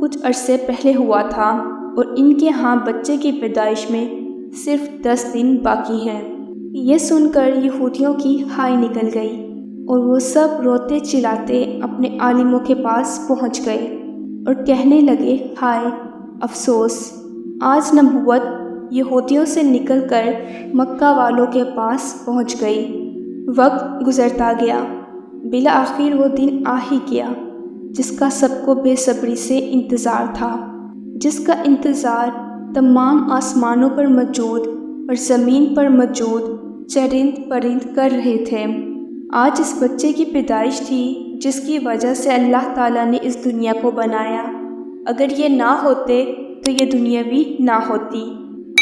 کچھ عرصے پہلے ہوا تھا اور ان کے ہاں بچے کی پیدائش میں صرف 10 دن باقی ہیں۔ یہ سن کر یہودیوں کی ہائے نکل گئی اور وہ سب روتے چلاتے اپنے عالموں کے پاس پہنچ گئے اور کہنے لگے، ہائے افسوس! آج نبوت یہودیوں سے نکل کر مکہ والوں کے پاس پہنچ گئی۔ وقت گزرتا گیا، بالآخر وہ دن آ ہی گیا جس کا سب کو بے صبری سے انتظار تھا، جس کا انتظار تمام آسمانوں پر موجود اور زمین پر موجود چرند پرند کر رہے تھے۔ آج اس بچے کی پیدائش تھی جس کی وجہ سے اللہ تعالیٰ نے اس دنیا کو بنایا۔ اگر یہ نہ ہوتے تو یہ دنیا بھی نہ ہوتی۔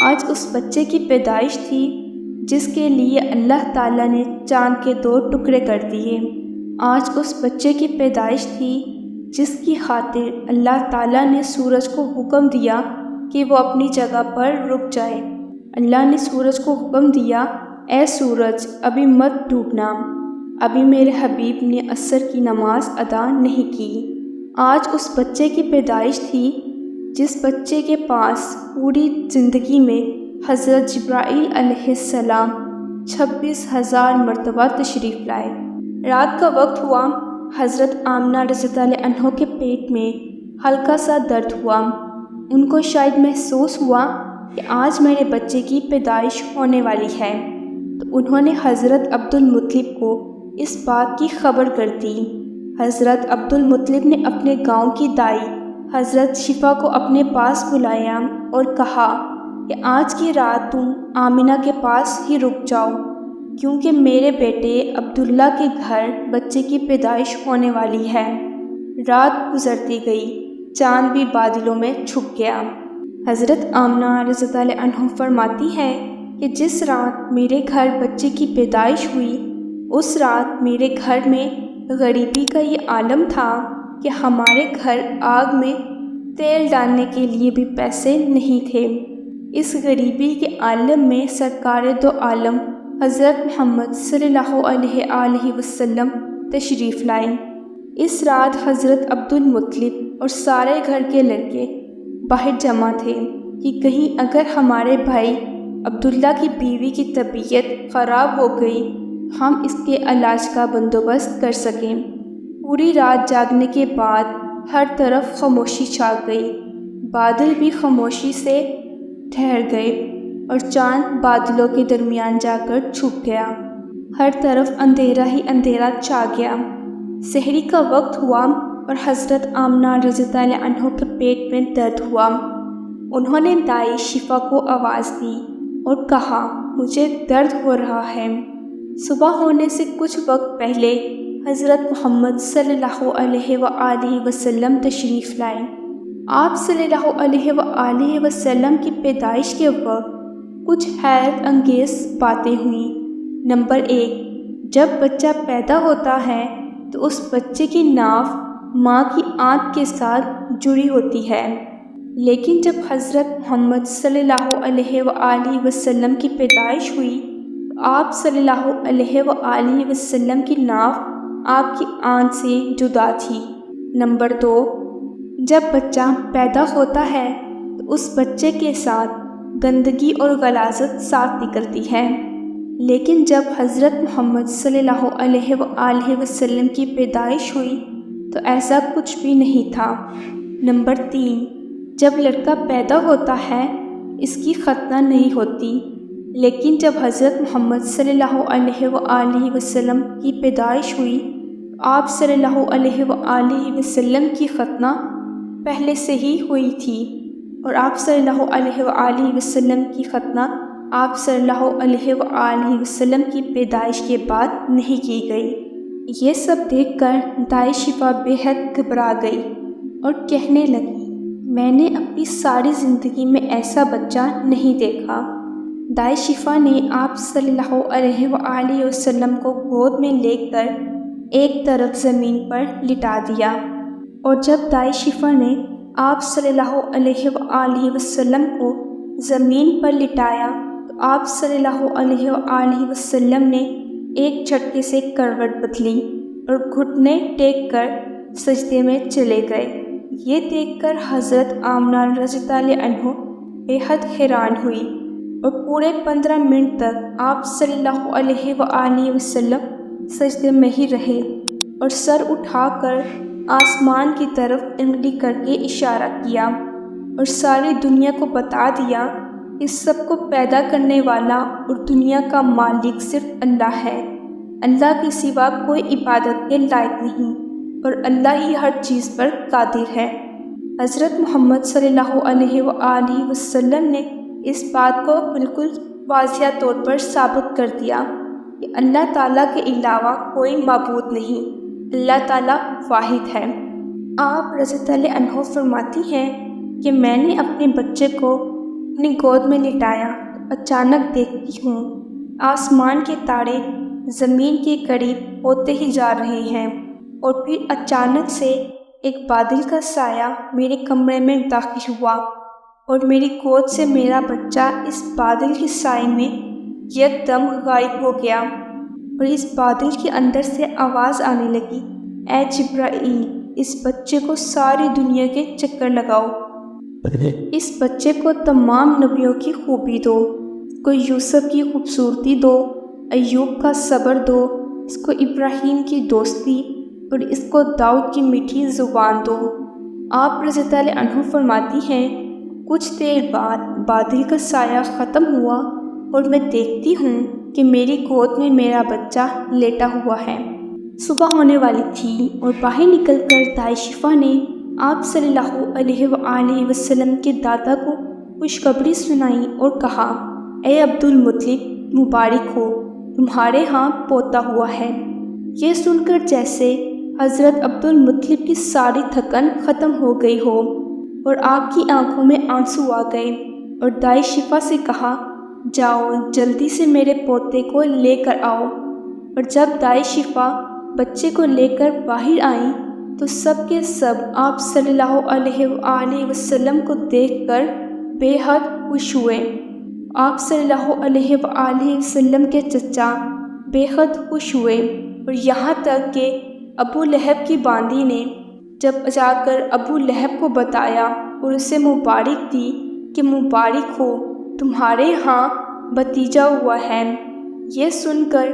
آج اس بچے کی پیدائش تھی جس کے لیے اللہ تعالیٰ نے چاند کے 2 ٹکڑے کر دیے۔ آج اس بچے کی پیدائش تھی جس کی خاطر اللہ تعالیٰ نے سورج کو حکم دیا کہ وہ اپنی جگہ پر رک جائے۔ اللہ نے سورج کو حکم دیا، اے سورج ابھی مت ڈوبنا، ابھی میرے حبیب نے عصر کی نماز ادا نہیں کی۔ آج اس بچے کی پیدائش تھی جس بچے کے پاس پوری زندگی میں حضرت جبرائیل علیہ السلام 26,000 مرتبہ تشریف لائے۔ رات کا وقت ہوا، حضرت آمنہ رضی اللہ عنہ کے پیٹ میں ہلکا سا درد ہوا۔ ان کو شاید محسوس ہوا کہ آج میرے بچے کی پیدائش ہونے والی ہے، تو انہوں نے حضرت عبدالمطلب کو اس بات کی خبر کر دی۔ حضرت عبدالمطلب نے اپنے گاؤں کی دائی حضرت شفا کو اپنے پاس بلایا اور کہا کہ آج کی رات تم آمنہ کے پاس ہی رک جاؤ، کیونکہ میرے بیٹے عبداللہ کے گھر بچے کی پیدائش ہونے والی ہے۔ رات گزرتی گئی، چاند بھی بادلوں میں چھپ گیا۔ حضرت آمنہ رضی اللہ عنہ فرماتی ہے کہ جس رات میرے گھر بچے کی پیدائش ہوئی، اس رات میرے گھر میں غریبی کا یہ عالم تھا کہ ہمارے گھر آگ میں تیل ڈالنے کے لیے بھی پیسے نہیں تھے۔ اس غریبی کے عالم میں سرکار دو عالم حضرت محمد صلی اللہ علیہ وآلہ وسلم تشریف لائے۔ اس رات حضرت عبدالمطلب اور سارے گھر کے لڑکے باہر جمع تھے کہ کہیں اگر ہمارے بھائی عبداللہ کی بیوی کی طبیعت خراب ہو گئی ہم اس کے علاج کا بندوبست کر سکیں۔ پوری رات جاگنے کے بعد ہر طرف خاموشی چھا گئی، بادل بھی خاموشی سے ٹھہر گئے اور چاند بادلوں کے درمیان جا کر چھپ گیا۔ ہر طرف اندھیرا ہی اندھیرا چھا گیا۔ سحری کا وقت ہوا اور حضرت آمنہ رضی اللہ عنہ کے پیٹ میں درد ہوا۔ انہوں نے دائی شفا کو آواز دی اور کہا، مجھے درد ہو رہا ہے۔ صبح ہونے سے کچھ وقت پہلے حضرت محمد صلی اللہ علیہ وآلہ وسلم تشریف لائے۔ آپ صلی اللہ علیہ وآلہ وسلم کی پیدائش کے وقت کچھ حیرت انگیز باتیں ہوئیں۔ نمبر 1، جب بچہ پیدا ہوتا ہے تو اس بچے کی ناف ماں کی آنت کے ساتھ جڑی ہوتی ہے، لیکن جب حضرت محمد صلی اللہ علیہ وآلہ وسلم کی پیدائش ہوئی تو آپ صلی اللہ علیہ وآلہ وسلم کی ناف آپ کی آنت سے جدا تھی۔ نمبر 2، جب بچہ پیدا ہوتا ہے تو اس بچے کے ساتھ گندگی اور غلاظت ساتھ نکلتی ہے، لیکن جب حضرت محمد صلی اللہ علیہ وآلہ وسلم کی پیدائش ہوئی تو ایسا کچھ بھی نہیں تھا۔ نمبر 3، جب لڑکا پیدا ہوتا ہے اس کی ختنہ نہیں ہوتی، لیکن جب حضرت محمد صلی اللہ علیہ وآلہ وسلم کی پیدائش ہوئی تو آپ صلی اللہ علیہ وآلہ وسلم کی ختنہ پہلے سے ہی ہوئی تھی، اور آپ صلی اللہ علیہ وآلہ وسلم کی ختنہ آپ صلی اللہ علیہ وآلہ وسلم کی پیدائش کے بعد نہیں کی گئی۔ یہ سب دیکھ کر دائی شفا بے حد گھبرا گئی اور کہنے لگی، میں نے اپنی ساری زندگی میں ایسا بچہ نہیں دیکھا۔ دائی شفا نے آپ صلی اللہ علیہ وآلہ وسلم کو گود میں لے کر ایک طرف زمین پر لٹا دیا، اور جب دائی شفا نے آپ صلی اللہ علیہ وآلہ وسلم کو زمین پر لٹایا تو آپ صلی اللہ علیہ وآلہ وسلم نے ایک جھٹکے سے کروٹ بدلی اور گھٹنے ٹیک کر سجدے میں چلے گئے۔ یہ دیکھ کر حضرت آمنہ رضی اللہ عنہ بے حد حیران ہوئی اور پورے 15 منٹ تک آپ صلی اللہ علیہ وآلہ وسلم سجدے میں ہی رہے اور سر اٹھا کر آسمان کی طرف انگلی کر کے اشارہ کیا اور ساری دنیا کو بتا دیا کہ سب کو پیدا کرنے والا اور دنیا کا مالک صرف اللہ ہے۔ اللہ کے سوا کوئی عبادت کے لائق نہیں اور اللہ ہی ہر چیز پر قادر ہے۔ حضرت محمد صلی اللہ علیہ وآلہ وسلم نے اس بات کو بالکل واضح طور پر ثابت کر دیا کہ اللہ تعالیٰ کے علاوہ کوئی معبود نہیں، اللہ تعالیٰ واحد ہے۔ آپ رضی اللہ عنہ فرماتی ہیں کہ میں نے اپنے بچے کو اپنی گود میں لٹایا تو اچانک دیکھتی ہوں آسمان کے تارے زمین کے قریب ہوتے ہی جا رہے ہیں اور پھر اچانک سے ایک بادل کا سایہ میرے کمرے میں داخل ہوا اور میری گود سے میرا بچہ اس بادل کے سائے میں یکدم غائب ہو گیا اور اس بادل کے اندر سے آواز آنے لگی، اے جبرائیل، اس بچے کو ساری دنیا کے چکر لگاؤ، اس بچے کو تمام نبیوں کی خوبی دو، اس کو یوسف کی خوبصورتی دو، ایوب کا صبر دو، اس کو ابراہیم کی دوستی اور اس کو داؤد کی میٹھی زبان دو۔ آپ رضی اللہ عنہ فرماتی ہیں کچھ دیر بعد بادل کا سایہ ختم ہوا اور میں دیکھتی ہوں کہ میری گود میں میرا بچہ لیٹا ہوا ہے۔ صبح ہونے والی تھی اور باہر نکل کر دائی شفا نے آپ صلی اللہ علیہ وآلہ وسلم کے دادا کو خوشخبری سنائی اور کہا، اے عبد المطلب، مبارک ہو، تمہارے ہاں پوتا ہوا ہے۔ یہ سن کر جیسے حضرت عبد المطلب کی ساری تھکن ختم ہو گئی ہو اور آپ کی آنکھوں میں آنسو آ گئے اور دائی شفا سے کہا، جاؤ جلدی سے میرے پوتے کو لے کر آؤ۔ اور جب دائی شفا بچے کو لے کر باہر آئیں تو سب کے سب آپ صلی اللہ علیہ وآلہ وسلم کو دیکھ کر بے حد خوش ہوئے۔ آپ صلی اللہ علیہ وآلہ وسلم کے چچا بے حد خوش ہوئے اور یہاں تک کہ ابو لہب کی باندی نے جب جا کر ابو لہب کو بتایا اور اسے مبارک دی کہ مبارک ہو، تمہارے ہاں بھتیجا ہوا ہے۔ یہ سن کر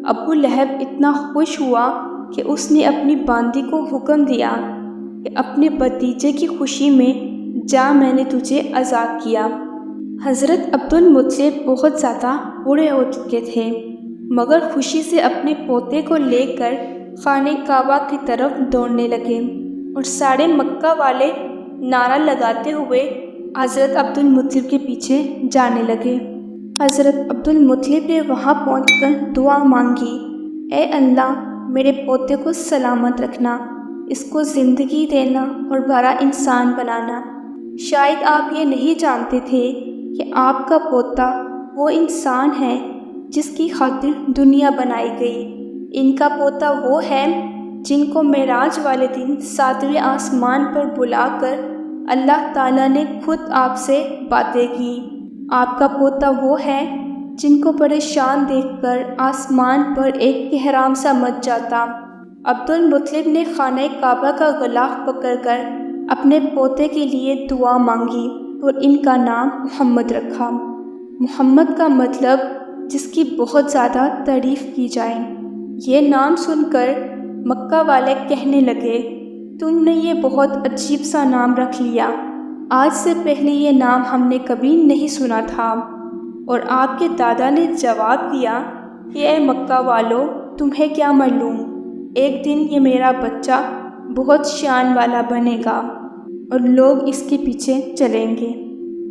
ابو لہب اتنا خوش ہوا کہ اس نے اپنی باندی کو حکم دیا کہ اپنے بھتیجے کی خوشی میں جا، میں نے تجھے آزاد کیا۔ حضرت عبد المطلب بہت زیادہ بوڑھے ہو چکے تھے مگر خوشی سے اپنے پوتے کو لے کر خانہ کعبہ کی طرف دوڑنے لگے اور سارے مکہ والے نعرہ لگاتے ہوئے حضرت عبد المطلب کے پیچھے جانے لگے۔ حضرت عبد المطلب نے وہاں پہنچ کر دعا مانگی، اے اللہ، میرے پوتے کو سلامت رکھنا، اس کو زندگی دینا اور بڑا انسان بنانا۔ شاید آپ یہ نہیں جانتے تھے کہ آپ کا پوتا وہ انسان ہے جس کی خاطر دنیا بنائی گئی۔ ان کا پوتا وہ ہے جن کو معراج والے دن 7ویں آسمان پر بلا کر اللہ تعالیٰ نے خود آپ سے باتیں کی۔ آپ کا پوتا وہ ہے جن کو پریشان دیکھ کر آسمان پر ایک کہرام سا مچ جاتا۔ عبد المطلب نے خانہ کعبہ کا غلاف پکڑ کر اپنے پوتے کے لیے دعا مانگی اور ان کا نام محمد رکھا۔ محمد کا مطلب جس کی بہت زیادہ تعریف کی جائے۔ یہ نام سن کر مکہ والے کہنے لگے، تم نے یہ بہت عجیب سا نام رکھ لیا، آج سے پہلے یہ نام ہم نے کبھی نہیں سنا تھا۔ اور آپ کے دادا نے جواب دیا کہ اے مکہ والو، تمہیں کیا معلوم، ایک دن یہ میرا بچہ بہت شان والا بنے گا اور لوگ اس کے پیچھے چلیں گے۔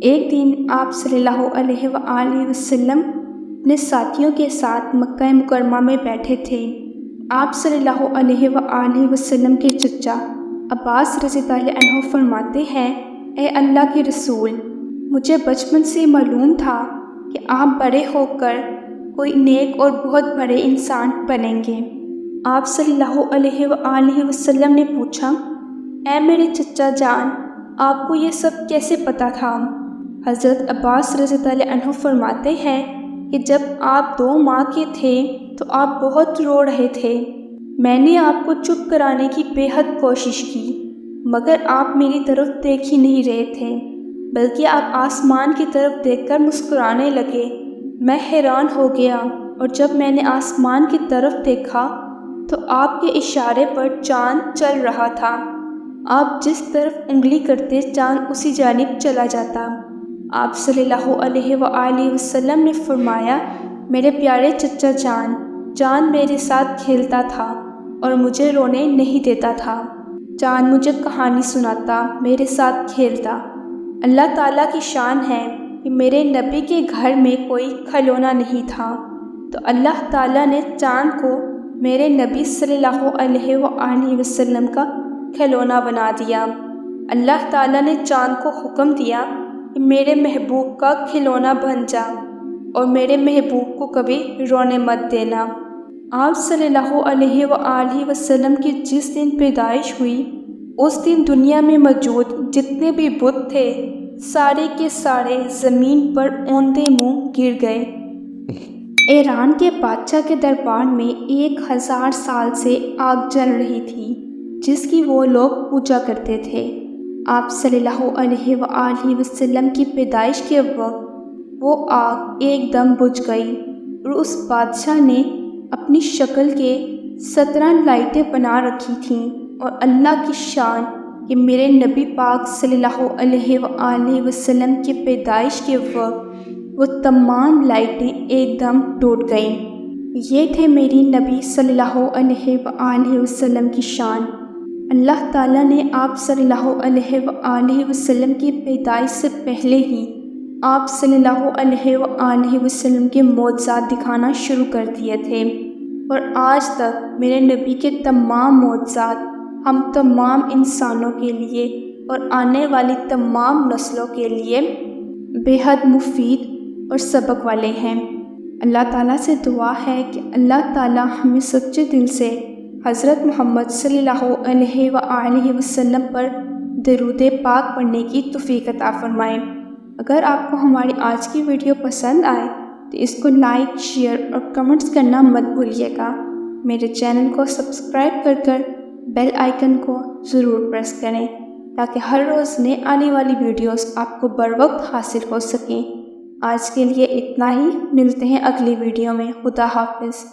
ایک دن آپ صلی اللہ علیہ وآلہ وسلم اپنے ساتھیوں کے ساتھ مکہ مکرمہ میں بیٹھے تھے۔ آپ صلی اللہ علیہ وآلہ وسلم کے چچا عباس رضی اللہ عنہ فرماتے ہیں، اے اللہ کے رسول، مجھے بچپن سے معلوم تھا کہ آپ بڑے ہو کر کوئی نیک اور بہت بڑے انسان بنیں گے۔ آپ صلی اللہ علیہ وآلہ وسلم نے پوچھا، اے میرے چچا جان، آپ کو یہ سب کیسے پتہ تھا؟ حضرت عباس رضی اللہ عنہ فرماتے ہیں کہ جب آپ 2 ماہ کے تھے تو آپ بہت رو رہے تھے۔ میں نے آپ کو چپ کرانے کی بے حد کوشش کی مگر آپ میری طرف دیکھ ہی نہیں رہے تھے، بلکہ آپ آسمان کی طرف دیکھ کر مسکرانے لگے۔ میں حیران ہو گیا، اور جب میں نے آسمان کی طرف دیکھا تو آپ کے اشارے پر چاند چل رہا تھا۔ آپ جس طرف انگلی کرتے چاند اسی جانب چلا جاتا۔ آپ صلی اللہ علیہ وآلہ وسلم نے فرمایا، میرے پیارے چچا چاند میرے ساتھ کھیلتا تھا اور مجھے رونے نہیں دیتا تھا۔ چاند مجھے کہانی سناتا، میرے ساتھ کھیلتا۔ اللہ تعالیٰ کی شان ہے کہ میرے نبی کے گھر میں کوئی کھلونا نہیں تھا، تو اللہ تعالیٰ نے چاند کو میرے نبی صلی اللہ علیہ وآلہ وسلم کا کھلونا بنا دیا۔ اللہ تعالیٰ نے چاند کو حکم دیا کہ میرے محبوب کا کھلونا بن جا اور میرے محبوب کو کبھی رونے مت دینا۔ آپ صلی اللہ علیہ وآلہ وسلم کی جس دن پیدائش ہوئی، اس دن دنیا میں موجود جتنے بھی بت تھے، سارے کے سارے زمین پر اوندے منہ گر گئے۔ ایران کے بادشاہ کے دربار میں 1000 سال سے آگ جل رہی تھی، جس کی وہ لوگ پوجا کرتے تھے۔ آپ صلی اللہ علیہ وآلہ وسلم کی پیدائش کے وقت وہ آگ ایک دم بجھ گئی، اور اس بادشاہ نے اپنی شکل کے 17 لائٹیں بنا رکھی تھیں، اور اللہ کی شان کہ میرے نبی پاک صلی اللہ علیہ وآلہ وسلم کی پیدائش کے وقت وہ تمام لائٹیں ایک دم ٹوٹ گئیں۔ یہ تھے میری نبی صلی اللہ علیہ وآلہ وسلم کی شان۔ اللہ تعالیٰ نے آپ صلی اللہ علیہ وآلہ وسلم کی پیدائش سے پہلے ہی آپ صلی اللہ علیہ وآلہ وسلم کے معجزات دکھانا شروع کر دیے تھے، اور آج تک میرے نبی کے تمام معجزات ہم تمام انسانوں کے لیے اور آنے والی تمام نسلوں کے لیے بے حد مفید اور سبق والے ہیں۔ اللہ تعالیٰ سے دعا ہے کہ اللہ تعالیٰ ہمیں سچے دل سے حضرت محمد صلی اللہ علیہ وآلہ وسلم پر درود پاک پڑھنے کی توفیق عطا فرمائے۔ اگر آپ کو ہماری آج کی ویڈیو پسند آئے تو اس کو لائک، شیئر اور کمنٹس کرنا مت بھولیے گا۔ میرے چینل کو سبسکرائب کر بیل آئیکن کو ضرور پریس کریں تاکہ ہر روز نئے آنے والی ویڈیوز آپ کو بروقت حاصل ہو سکیں۔ آج کے لیے اتنا ہی، ملتے ہیں اگلی ویڈیو میں۔ خدا حافظ۔